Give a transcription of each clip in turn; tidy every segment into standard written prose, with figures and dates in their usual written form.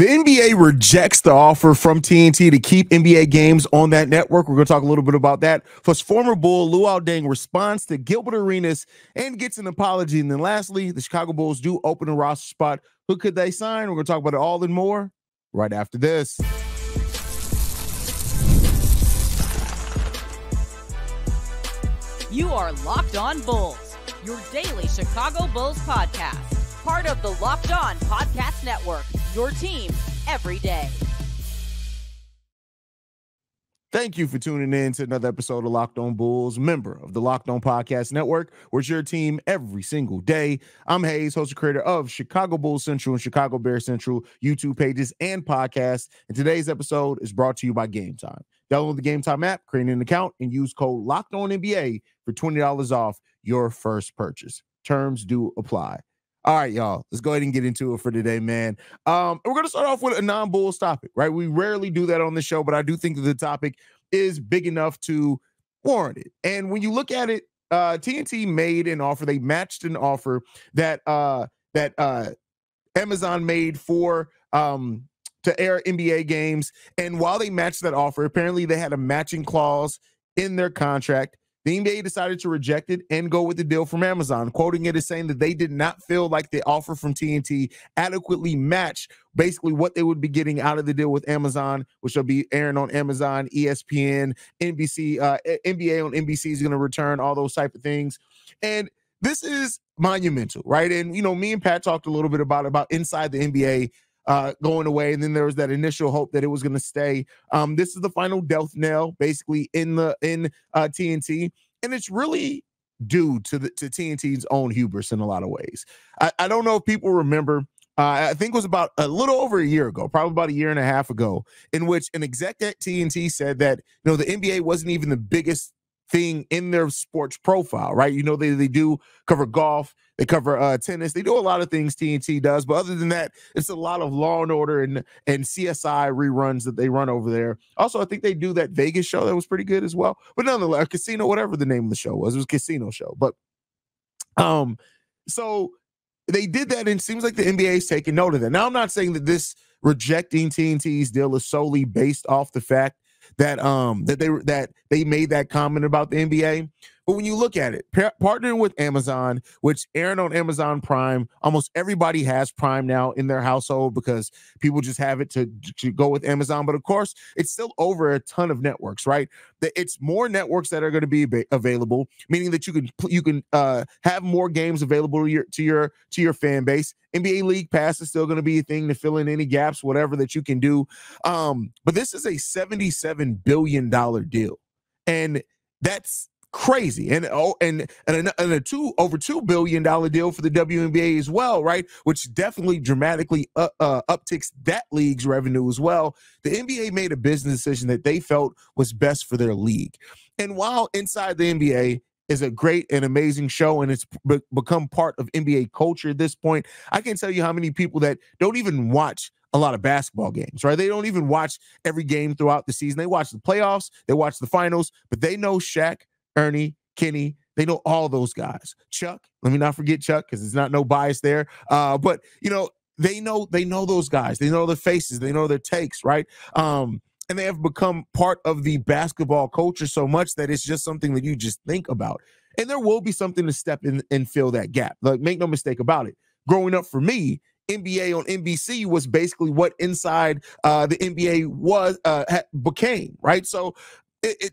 The NBA rejects the offer from TNT to keep NBA games on that network. We're going to talk a little bit about that. Plus, former Bull Luol Deng responds to Gilbert Arenas and gets an apology. And then lastly, the Chicago Bulls do open a roster spot. Who could they sign? We're going to talk about it all and more right after this. You are Locked On Bulls, your daily Chicago Bulls podcast. Part of the Locked On Podcast Network, your team every day. Thank you for tuning in to another episode of Locked On Bulls, member of the Locked On Podcast Network, where it's your team every single day. I'm Haize, host and creator of Chicago Bulls Central and Chicago Bears Central YouTube pages and podcasts. And today's episode is brought to you by Gametime. Download the Gametime app, create an account, and use code LOCKEDONNBA for $20 off your first purchase. Terms do apply. All right, y'all, let's go ahead and get into it for today, man. We're going to start off with a non-Bulls topic, right? We rarely do that on the show, but I do think that the topic is big enough to warrant it. And when you look at it, TNT made an offer. They matched an offer that Amazon made for to air NBA games. And while they matched that offer, apparently they had a matching clause in their contract. The NBA decided to reject it and go with the deal from Amazon, quoting it as saying that they did not feel like the offer from TNT adequately matched basically what they would be getting out of the deal with Amazon, which will be airing on Amazon, ESPN, NBC, NBA on NBC is going to return, all those type of things. And this is monumental, right? And, you know, me and Pat talked a little bit about inside the NBA going away, and then there was that initial hope that it was going to stay. This is the final death knell, basically in TNT, and it's really due to TNT's own hubris in a lot of ways. I don't know if people remember. I think it was about a little over a year ago, probably about a year and a half ago, in which an exec at TNT said that the NBA wasn't even the biggest thing in their sports profile, right? They do cover golf, they cover tennis, they do a lot of things TNT does, but other than that, it's a lot of Law and Order and CSI reruns that they run over there. Also, I think they do that Vegas show that was pretty good as well. But nonetheless, Casino, whatever the name of the show was, it was a casino show. But so they did that, and it seems like the NBA is taking note of that. Now, I'm not saying that this rejecting TNT's deal is solely based off the fact that they made that comment about the NBA. But when you look at it, partnering with Amazon, which airing on Amazon Prime, almost everybody has Prime now in their household because people just have it to go with Amazon. But of course, it's still over a ton of networks, right? It's more networks that are going to be available, meaning that you can have more games available to your fan base. NBA League Pass is still going to be a thing to fill in any gaps, whatever that you can do. But this is a $77 billion deal, and that's crazy. And over $2 billion deal for the WNBA as well, right? Which definitely dramatically upticks that league's revenue as well. The NBA made a business decision that they felt was best for their league. And while Inside the NBA is a great and amazing show, and it's become part of NBA culture at this point, I can't tell you how many people that don't even watch a lot of basketball games, right? They don't even watch every game throughout the season. They watch the playoffs, they watch the finals, but they know Shaq, Ernie, Kenny, they know all those guys. Chuck, let me not forget Chuck, because there's not no bias there. But they know those guys. They know their faces. They know their takes, right? And they have become part of the basketball culture so much that it's just something that you just think about. And there will be something to step in and fill that gap. Like, make no mistake about it. Growing up for me, NBA on NBC was basically what Inside the NBA became, right? So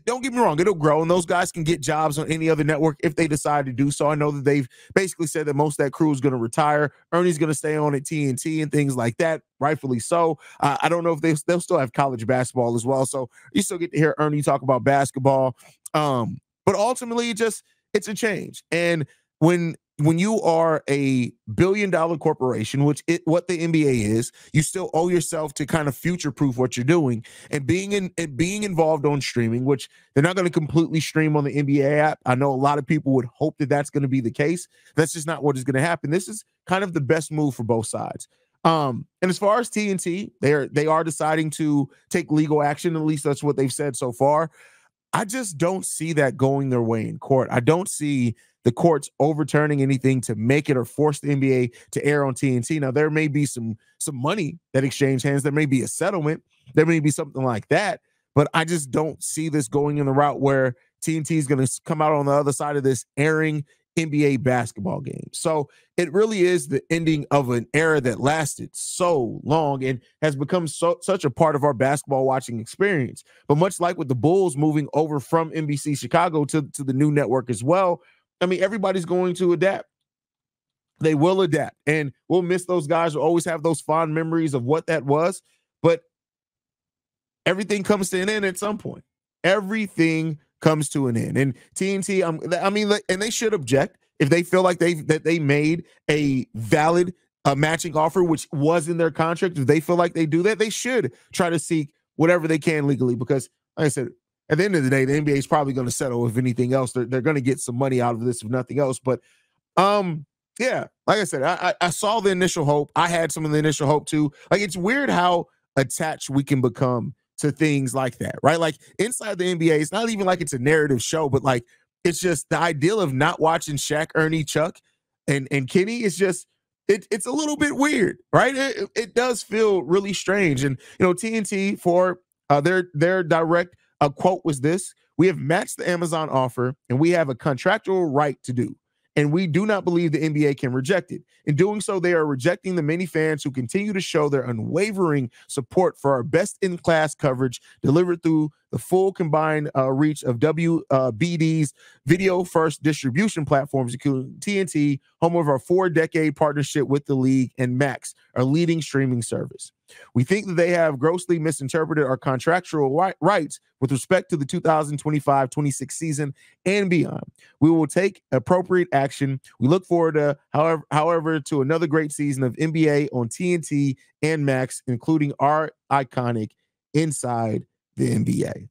don't get me wrong, it'll grow, and those guys can get jobs on any other network if they decide to do so. I know that they've basically said that most of that crew is going to retire. Ernie's going to stay on at TNT and things like that, rightfully so. I don't know if they'll still have college basketball as well, so you still get to hear Ernie talk about basketball. But ultimately, it's a change. And when you are a billion-dollar corporation, what the NBA is, you still owe yourself to kind of future-proof what you're doing, and being involved on streaming, which they're not going to completely stream on the NBA app. I know a lot of people would hope that that's going to be the case. That's just not what is going to happen. This is kind of the best move for both sides. And as far as TNT, they are deciding to take legal action. At least that's what they've said so far. I just don't see that going their way in court. I don't see the courts overturning anything to make it or force the NBA to air on TNT. Now, there may be some money that exchange hands. There may be a settlement. There may be something like that. But I just don't see this going in the route where TNT is going to come out on the other side of this airing NBA basketball games. So it really is the ending of an era that lasted so long and has become such a part of our basketball watching experience. But much like with the Bulls moving over from NBC Chicago to the new network as well, I mean, everybody's going to adapt. They will adapt, and we'll miss those guys. We'll always have those fond memories of what that was, but everything comes to an end at some point. Everything comes to an end. And TNT, I mean, and they should object if they feel like they made a valid matching offer, which was in their contract. If they feel like they do that, they should try to seek whatever they can legally, because like I said, at the end of the day, the NBA is probably going to settle. If anything else, they're going to get some money out of this, if nothing else. But yeah, like I said, I saw the initial hope. I had some of the initial hope too. Like, it's weird how attached we can become to things like that, right? Like, inside the NBA, it's not even like it's a narrative show, but like, it's just the ideal of not watching Shaq, Ernie, Chuck, and Kenny is just, it's a little bit weird, right? It does feel really strange. And, you know, TNT, for their direct quote was this: "We have matched the Amazon offer and we have a contractual right to do, and we do not believe the NBA can reject it. In doing so, they are rejecting the many fans who continue to show their unwavering support for our best-in-class coverage delivered through the full combined reach of WBD's video-first distribution platforms, including TNT, home of our 4-decade partnership with the league, and Max, our leading streaming service. We think that they have grossly misinterpreted our contractual rights with respect to the 2025-26 season and beyond. We will take appropriate action. We look forward to, however, to another great season of NBA on TNT and Max, including our iconic Inside the NBA."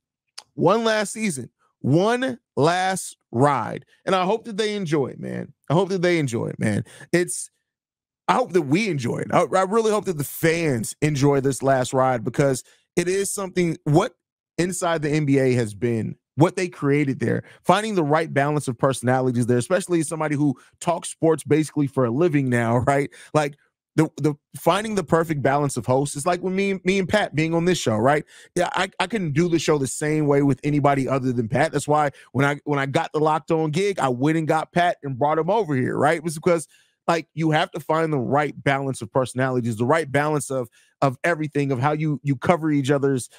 One last season, one last ride. And I hope that they enjoy it, man. I hope that they enjoy it, man. I hope that we enjoy it. I really hope that the fans enjoy this last ride, because it is something, what Inside the NBA has been, what they created there, finding the right balance of personalities there, especially somebody who talks sports basically for a living now, right? Like, the finding the perfect balance of hosts is like when me and Pat being on this show, right? Yeah, I couldn't do the show the same way with anybody other than Pat. That's why when I got the Locked On gig, I went and got Pat and brought him over here, right? It was because, like, you have to find the right balance of personalities, the right balance of everything, of how you cover each other's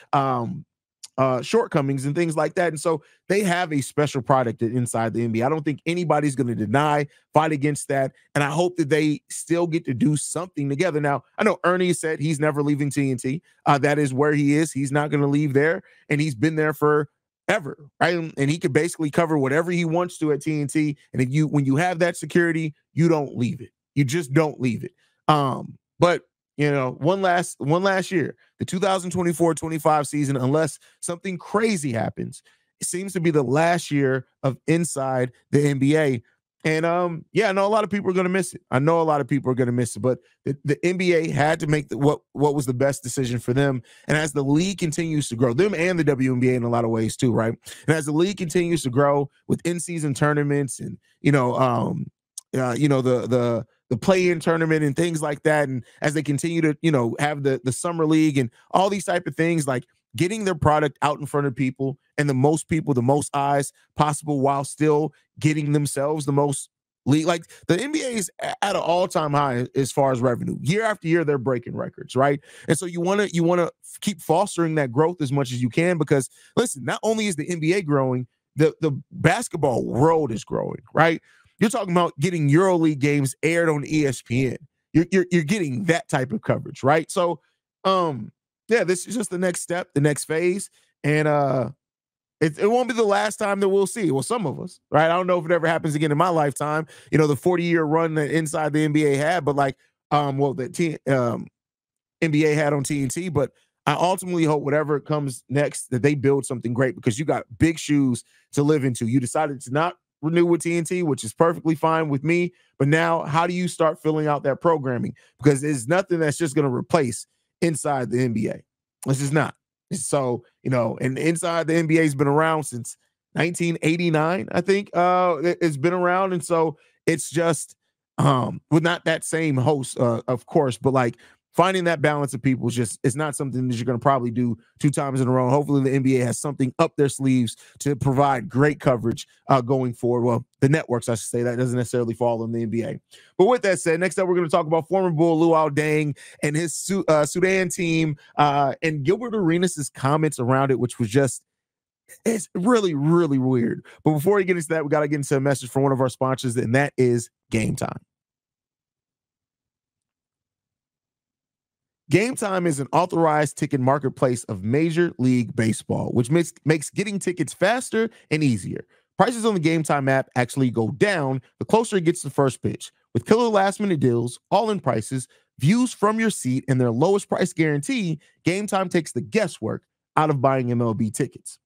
shortcomings and things like that. And so they have a special product inside the NBA. I don't think anybody's going to fight against that. And I hope that they still get to do something together. Now, I know Ernie said he's never leaving TNT. That is where he is. He's not going to leave there. And he's been there forever, right? And he could basically cover whatever he wants to at TNT. And when you have that security, you don't leave it. You just don't leave it. But you know, one last year, the 2024-25 season, unless something crazy happens, it seems to be the last year of Inside the NBA. And yeah, I know a lot of people are going to miss it. I know a lot of people are going to miss it, but the NBA had to make what was the best decision for them. And as the league continues to grow, them and the WNBA in a lot of ways too, right? And as the league continues to grow with in-season tournaments and the play-in tournament and things like that, and as they continue to, have the summer league and all these type of things, like getting their product out in front of people and the most people, the most eyes possible, while still getting themselves the most league. Like, the NBA is at an all-time high as far as revenue. Year after year, they're breaking records, right? And so you want to keep fostering that growth as much as you can, because listen, not only is the NBA growing, the basketball world is growing, right? You're talking about getting EuroLeague games aired on ESPN. You're getting that type of coverage, right? So, yeah, this is just the next step, the next phase, and it won't be the last time that we'll see. Well, some of us, right? I don't know if it ever happens again in my lifetime. The 40-year run that Inside the NBA had, but like, NBA had on TNT. But I ultimately hope whatever comes next, that they build something great, because you got big shoes to live into. You decided to not renew with TNT, which is perfectly fine with me. But now, how do you start filling out that programming? Because there's nothing that's just going to replace Inside the NBA. This is not. So, and Inside the NBA has been around since 1989, I think. It's been around, and so it's just with not that same host, of course, but like finding that balance of people is just, it's not something that you're going to probably do 2 times in a row. Hopefully the NBA has something up their sleeves to provide great coverage going forward. Well, the networks, I should say, that doesn't necessarily fall in the NBA. But with that said, next up, we're going to talk about former Bull Luol Deng and his Sudan team and Gilbert Arenas' comments around it, which was just, it's really, really weird. But before we get into that, we got to get into a message from one of our sponsors, and that is Gametime. Gametime is an authorized ticket marketplace of Major League Baseball, which makes getting tickets faster and easier. Prices on the Gametime app actually go down the closer it gets to first pitch. With killer last-minute deals, all-in prices, views from your seat, and their lowest price guarantee, Gametime takes the guesswork out of buying MLB tickets.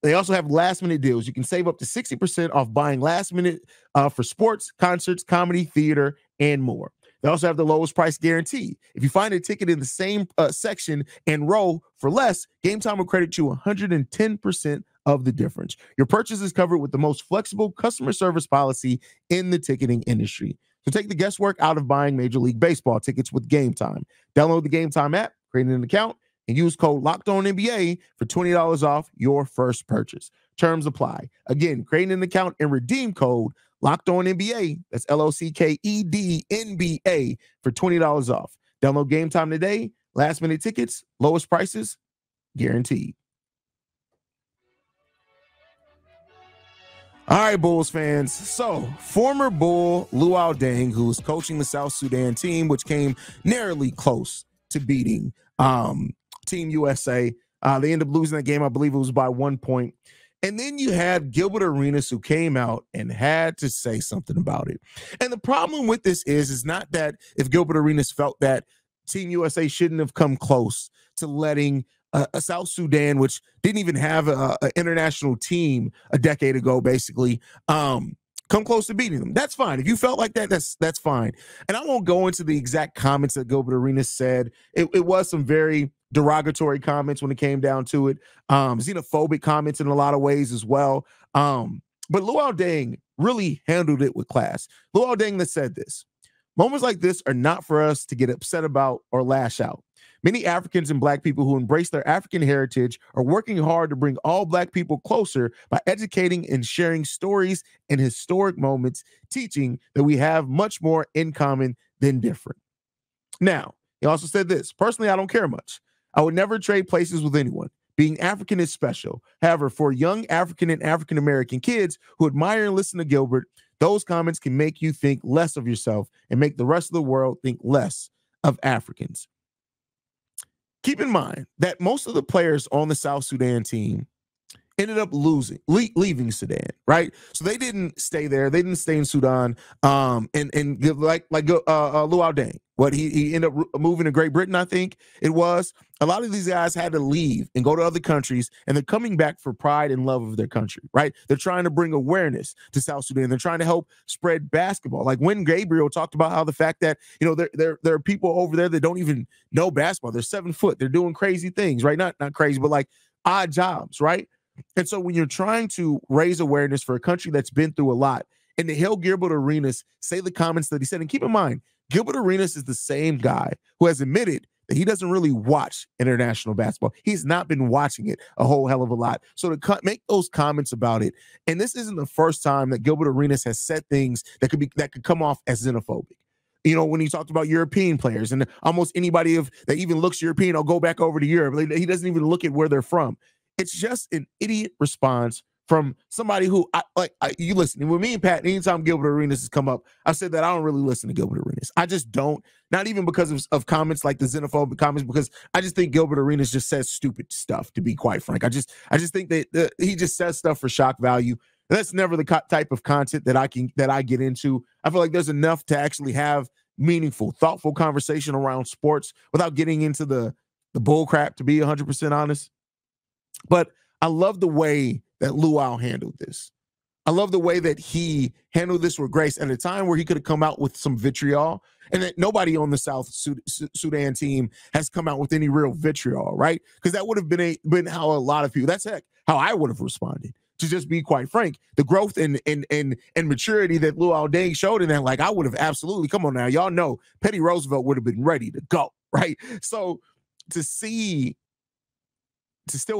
They also have last-minute deals. You can save up to 60% off buying last-minute for sports, concerts, comedy, theater, and more. They also have the lowest price guarantee. If you find a ticket in the same section and row for less, Gametime will credit you 110% of the difference. Your purchase is covered with the most flexible customer service policy in the ticketing industry. So take the guesswork out of buying Major League Baseball tickets with Gametime. Download the Gametime app, create an account, and use code LOCKEDONNBA for $20 off your first purchase. Terms apply. Again, create an account and redeem code LOCKEDONNBA. That's LOCKEDNBA for $20 off. Download Gametime today. Last minute tickets, lowest prices, guaranteed. All right, Bulls fans. So, former Bull Luol Deng, who's coaching the South Sudan team, which came narrowly close to beating Team USA. They ended up losing that game. I believe it was by 1 point. And then you had Gilbert Arenas, who came out and had to say something about it. And the problem with this is not that if Gilbert Arenas felt that Team USA shouldn't have come close to letting a South Sudan, which didn't even have an international team a decade ago, basically, come close to beating them. That's fine. If you felt like that, that's fine. And I won't go into the exact comments that Gilbert Arenas said. It was some very derogatory comments when it came down to it. Xenophobic comments in a lot of ways as well. But Luol Deng really handled it with class. Luol Deng that said this: moments like this are not for us to get upset about or lash out. Many Africans and Black people who embrace their African heritage are working hard to bring all Black people closer by educating and sharing stories and historic moments, teaching that we have much more in common than different. Now, he also said this: personally, I don't care much. I would never trade places with anyone. Being African is special. However, for young African and African-American kids who admire and listen to Gilbert, those comments can make you think less of yourself and make the rest of the world think less of Africans. Keep in mind that most of the players on the South Sudan team ended up leaving Sudan, right? So they didn't stay there. They didn't stay in Sudan. And give like Luol Deng. What he ended up moving to Great Britain, I think it was. A lot of these guys had to leave and go to other countries, and they're coming back for pride and love of their country, right? They're trying to bring awareness to South Sudan. They're trying to help spread basketball. Like when Gabriel talked about how the fact that, you know, there are people over there that don't even know basketball. They're 7 foot. They're doing crazy things, right? Not crazy, but like odd jobs, right? And so when you're trying to raise awareness for a country that's been through a lot, and to hear Gilbert Arenas say the comments that he said, and keep in mind, Gilbert Arenas is the same guy who has admitted that he doesn't really watch international basketball. He's not been watching it a whole hell of a lot. So to make those comments about it, and this isn't the first time that Gilbert Arenas has said things that could come off as xenophobic. You know, when he talked about European players, and almost anybody that even looks European, will go back over to Europe. He doesn't even look at where they're from. It's just an idiot response from somebody who, you listen, with me and Pat, anytime Gilbert Arenas has come up, I've said that I don't really listen to Gilbert Arenas. I just don't, not even because of comments like the xenophobic comments, because I just think Gilbert Arenas just says stupid stuff, to be quite frank. I just think that he just says stuff for shock value. That's never the type of content that I get into. I feel like there's enough to actually have meaningful, thoughtful conversation around sports without getting into the bull crap, to be 100% honest. But I love the way that Luol handled this. I love the way that he handled this with grace at a time where he could have come out with some vitriol, and that nobody on the South Sudan team has come out with any real vitriol, right? Because that would have been how a lot of people, that's how I would have responded. to just be quite frank. The growth and maturity that Luol Deng showed in that, like, I would have absolutely, come on now, y'all know Petty Roosevelt would have been ready to go, right? So to still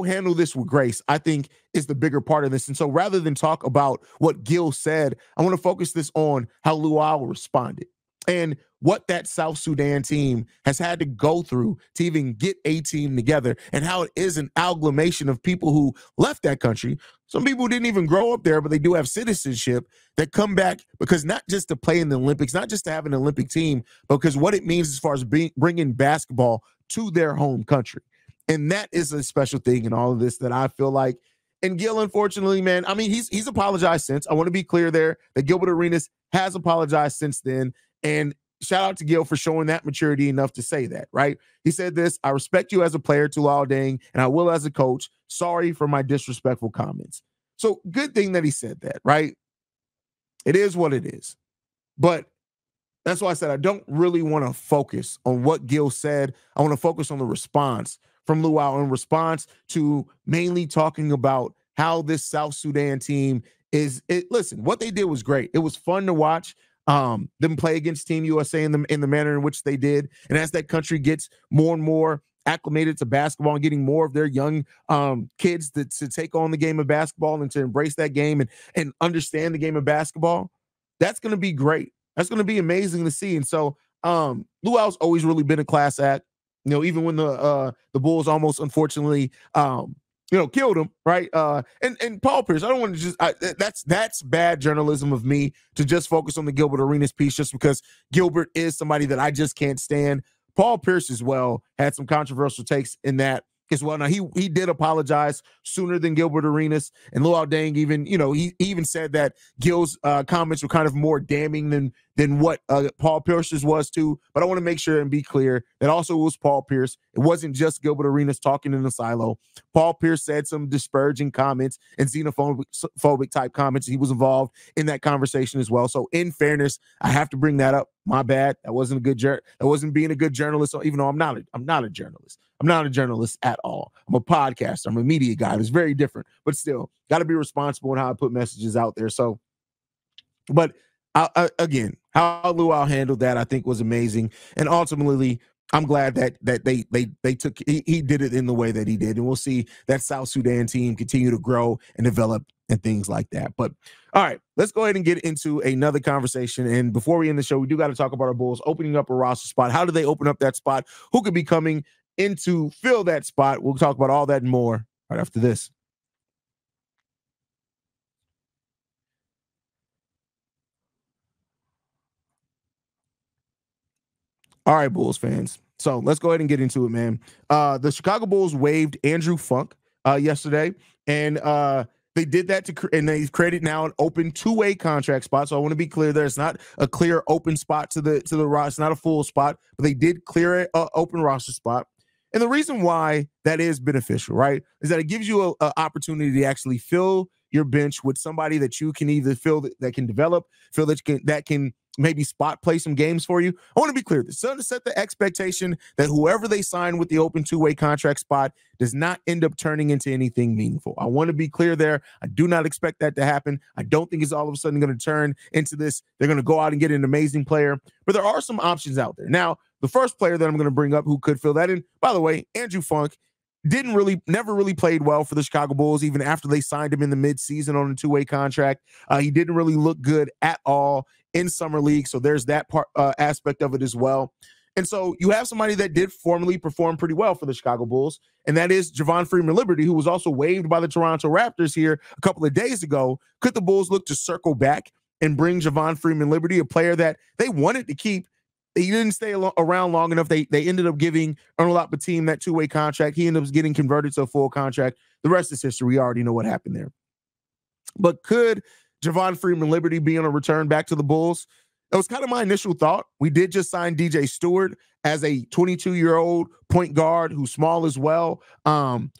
handle this with grace, I think is the bigger part of this. And so rather than talk about what Gil said, I want to focus this on how Luol responded and what that South Sudan team has had to go through to even get a team together, and how it is an amalgamation of people who left that country. Some people didn't even grow up there, but they do have citizenship, that come back because not just to play in the Olympics, not just to have an Olympic team, but because what it means as far as bringing basketball to their home country. And that is a special thing in all of this that I feel like. And Gil, unfortunately, man, I mean, he's apologized since. I want to be clear there that Gilbert Arenas has apologized since then. And shout out to Gil for showing that maturity enough to say that, right? He said this: I respect you as a player, to Luol Deng, and I will as a coach. Sorry for my disrespectful comments. So good thing that he said that, right? It is what it is. But that's why I said I don't really want to focus on what Gil said. I want to focus on the response from Luol in response to mainly talking about how this South Sudan team is. Listen, what they did was great. It was fun to watch them play against Team USA in the manner in which they did. And as that country gets more and more acclimated to basketball and getting more of their young kids to take on the game of basketball and to embrace that game and understand the game of basketball, that's going to be great. That's going to be amazing to see. And so Luol's always really been a class act. You know, even when the Bulls almost, unfortunately, killed him, right? And Paul Pierce, I don't want to just that's bad journalism of me to just focus on the Gilbert Arenas piece just because Gilbert is somebody that I just can't stand. Paul Pierce as well had some controversial takes in that as well. Now he did apologize sooner than Gilbert Arenas, and Luol Deng even, he even said that Gil's comments were kind of more damning than what Paul Pierce's was too. But I want to make sure and be clear that also it was Paul Pierce. It wasn't just Gilbert Arenas talking in the silo. Paul Pierce said some disparaging comments and xenophobic type comments. He was involved in that conversation as well. So in fairness, I have to bring that up. My bad. That wasn't that wasn't being a good journalist, even though I'm not a journalist. I'm not a journalist at all. I'm a podcaster. I'm a media guy. It's very different, but still got to be responsible in how I put messages out there. So, but again, how Luol handled that, I think, was amazing. And ultimately, I'm glad that they took, he did it in the way that he did. And we'll see that South Sudan team continue to grow and develop and things like that. But all right, let's go ahead and get into another conversation. And before we end the show, we do got to talk about our Bulls opening up a roster spot. How do they open up that spot? Who could be coming in to fill that spot? We'll talk about all that and more right after this. All right, Bulls fans. So let's go ahead and get into it, man. The Chicago Bulls waived Andrew Funk yesterday, and they did that and they've created now an open two-way contract spot. So I want to be clear there. It's not a clear open spot to the roster. It's not a full spot, but they did clear an open roster spot. And the reason why that is beneficial, right, is that it gives you an opportunity to actually fill your bench with somebody that you can either feel that can develop, feel that can maybe spot play some games for you. I want to be clear. This doesn't set the expectation that whoever they sign with the open two-way contract spot does not end up turning into anything meaningful. I want to be clear there. I do not expect that to happen. I don't think it's all of a sudden going to turn into this. They're going to go out and get an amazing player, but there are some options out there. Now, the first player that I'm going to bring up who could fill that in, by the way, Andrew Funk, never really played well for the Chicago Bulls, even after they signed him in the midseason on a two-way contract. He didn't really look good at all in summer league. So there's that part aspect of it as well. And so you have somebody that did formerly perform pretty well for the Chicago Bulls, and that is Javon Freeman-Liberty, who was also waived by the Toronto Raptors here a couple of days ago. Could the Bulls look to circle back and bring Javon Freeman-Liberty, a player that they wanted to keep? He didn't stay around long enough. They ended up giving Ernest Batum that two-way contract. He ended up getting converted to a full contract. The rest is history. We already know what happened there. But could Javon Freeman-Liberty be on a return back to the Bulls? That was kind of my initial thought. We did just sign DJ Stewart as a 22-year-old point guard who's small as well,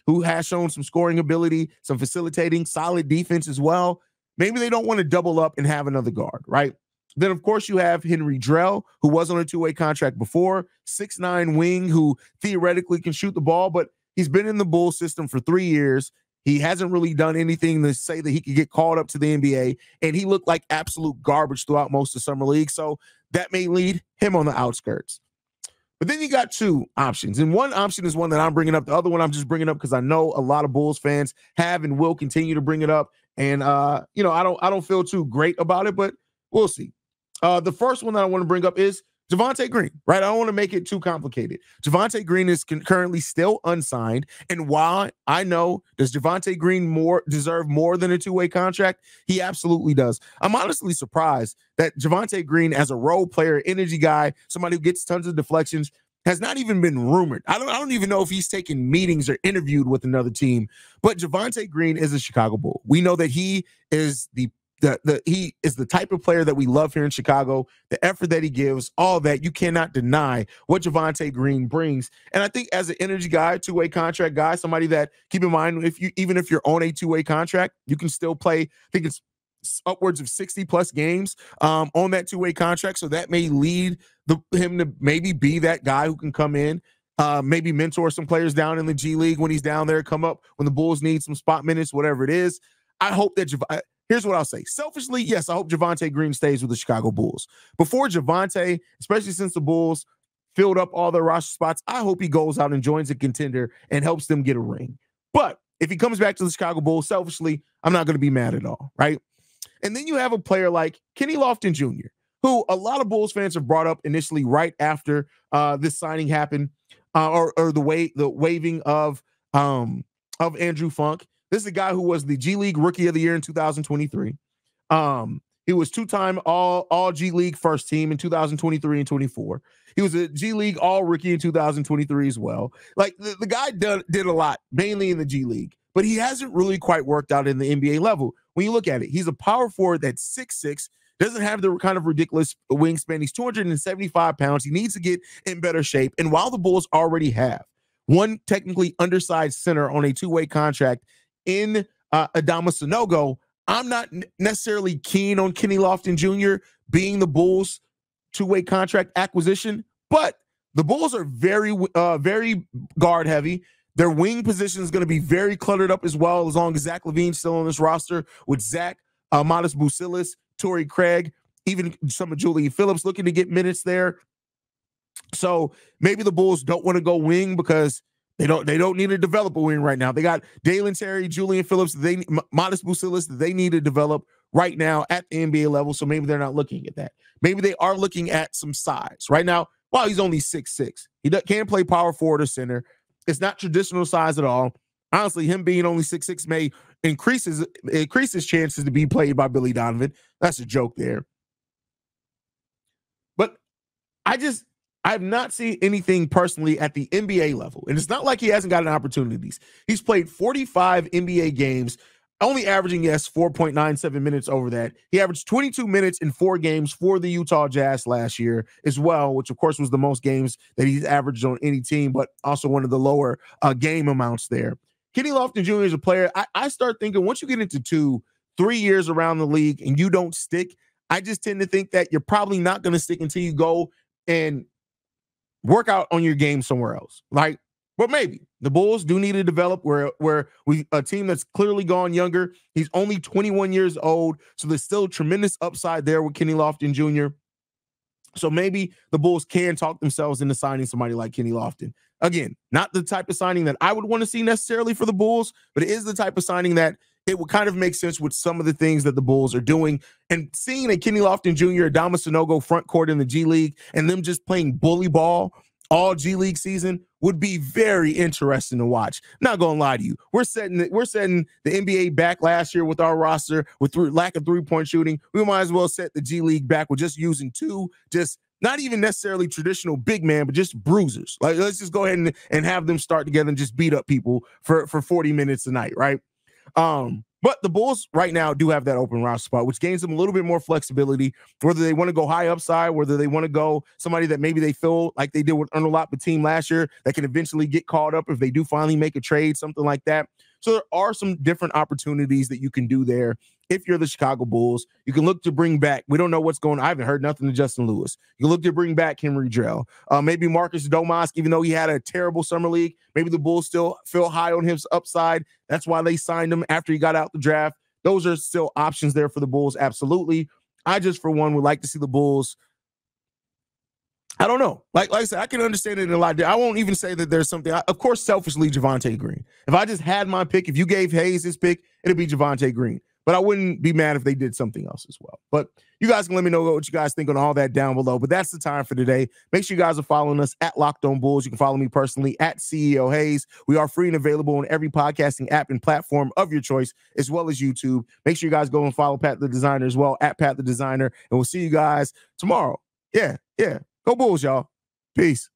who has shown some scoring ability, some facilitating, solid defense as well. Maybe they don't want to double up and have another guard, right? Then, of course, you have Henry Drell, who was on a two-way contract before, 6'9" wing who theoretically can shoot the ball, but he's been in the Bulls system for 3 years. He hasn't really done anything to say that he could get called up to the NBA, and he looked like absolute garbage throughout most of Summer League. So that may lead him on the outskirts. But then you got two options, and one option is one that I'm bringing up. The other one I'm just bringing up because I know a lot of Bulls fans have and will continue to bring it up. And I don't feel too great about it, but we'll see. The first one that I want to bring up is Javonte Green, right? I don't want to make it too complicated. Javonte Green is currently still unsigned. And while I know, does Javonte Green deserve more than a two-way contract? He absolutely does. I'm honestly surprised that Javonte Green, as a role player, energy guy, somebody who gets tons of deflections, has not even been rumored. I don't even know if he's taken meetings or interviewed with another team. But Javonte Green is a Chicago Bull. We know that he is he is the type of player that we love here in Chicago, the effort that he gives, all that. You cannot deny what Javonte Green brings. And I think as an energy guy, two-way contract guy, somebody that, keep in mind, even if you're on a two-way contract, you can still play, I think it's upwards of 60-plus games on that two-way contract. So that may lead him to maybe be that guy who can come in, maybe mentor some players down in the G League when he's down there, come up when the Bulls need some spot minutes, whatever it is. I hope that here's what I'll say. Selfishly, yes, I hope Javonte Green stays with the Chicago Bulls. Before Javonte, especially since the Bulls filled up all their roster spots, I hope he goes out and joins a contender and helps them get a ring. But if he comes back to the Chicago Bulls, selfishly, I'm not going to be mad at all, right? And then you have a player like Kenny Lofton Jr., who a lot of Bulls fans have brought up initially right after this signing happened, or the waiving of Andrew Funk. This is a guy who was the G League Rookie of the Year in 2023. He was two-time all G League first team in 2023 and 24. He was a G League all rookie in 2023 as well. Like the guy did a lot, mainly in the G League, but he hasn't really quite worked out in the NBA level. When you look at it, he's a power forward that's 6'6", doesn't have the kind of ridiculous wingspan. He's 275 pounds. He needs to get in better shape. And while the Bulls already have one technically undersized center on a two-way contract in Adama Sanogo, I'm not necessarily keen on Kenny Lofton Jr. being the Bulls' two-way contract acquisition, but the Bulls are very guard heavy. Their wing position is going to be very cluttered up as well, as long as Zach LaVine's still on this roster, with Zach, Modest Bucilis, Torrey Craig, even some of Julian Phillips looking to get minutes there. So maybe the Bulls don't want to go wing because they don't need to develop a wing right now. They got Dalen Terry, Julian Phillips, Modest Bucilis that they need to develop right now at the NBA level. So maybe they're not looking at that. Maybe they are looking at some size right now. While he's only 6'6", he can't play power forward or center. It's not traditional size at all. Honestly, him being only 6'6" may increase his chances to be played by Billy Donovan. That's a joke there. But I've not seen anything personally at the NBA level. And it's not like he hasn't gotten opportunities. He's played 45 NBA games, only averaging, 4.97 minutes over that. He averaged 22 minutes in 4 games for the Utah Jazz last year as well, which, of course, was the most games that he's averaged on any team, but also one of the lower game amounts there. Kenny Lofton Jr. is a player. I start thinking once you get into 2-3 years around the league and you don't stick, I just tend to think that you're probably not going to stick until you go and work out on your game somewhere else. But maybe the Bulls do need to develop where a team that's clearly gone younger. He's only 21 years old, so there's still tremendous upside there with Kenny Lofton Jr. So maybe the Bulls can talk themselves into signing somebody like Kenny Lofton. Again, not the type of signing that I would want to see necessarily for the Bulls, but it is the type of signing that it would kind of make sense with some of the things that the Bulls are doing. And seeing a Kenny Lofton Jr., Adama Sanogo front court in the G League and them just playing bully ball all G League season would be very interesting to watch. Not gonna lie to you, we're setting the NBA back last year with our roster with lack of three-point shooting. We might as well set the G League back with just using two, just not even necessarily traditional big man, but just bruisers. Like, let's just go ahead and have them start together and just beat up people for 40 minutes a night, right? But the Bulls right now do have that open roster spot, which gains them a little bit more flexibility, whether they want to go high upside, whether they want to go somebody that maybe they feel like they did with Arnold Team last year that can eventually get called up if they do finally make a trade, something like that. So there are some different opportunities that you can do there. If you're the Chicago Bulls, you can look to bring back. We don't know what's going on. I haven't heard nothing to Justin Lewis. You can look to bring back Henry Drell. Maybe Marcus Domas, even though he had a terrible summer league, maybe the Bulls still feel high on his upside. That's why they signed him after he got out the draft. Those are still options there for the Bulls. Absolutely. I just, for one, would like to see the Bulls. I don't know. Like I said, I can understand it in a lot. I won't even say that there's something. Of course, selfishly, Javonte Green. If I just had my pick, if you gave Haize his pick, it'd be Javonte Green. But I wouldn't be mad if they did something else as well. But you guys can let me know what you guys think on all that down below. But that's the time for today. Make sure you guys are following us at Locked On Bulls. You can follow me personally at CEO Haize. We are free and available on every podcasting app and platform of your choice, as well as YouTube. Make sure you guys go and follow Pat the Designer as well, at Pat the Designer. And we'll see you guys tomorrow. Yeah. Go Bulls, y'all. Peace.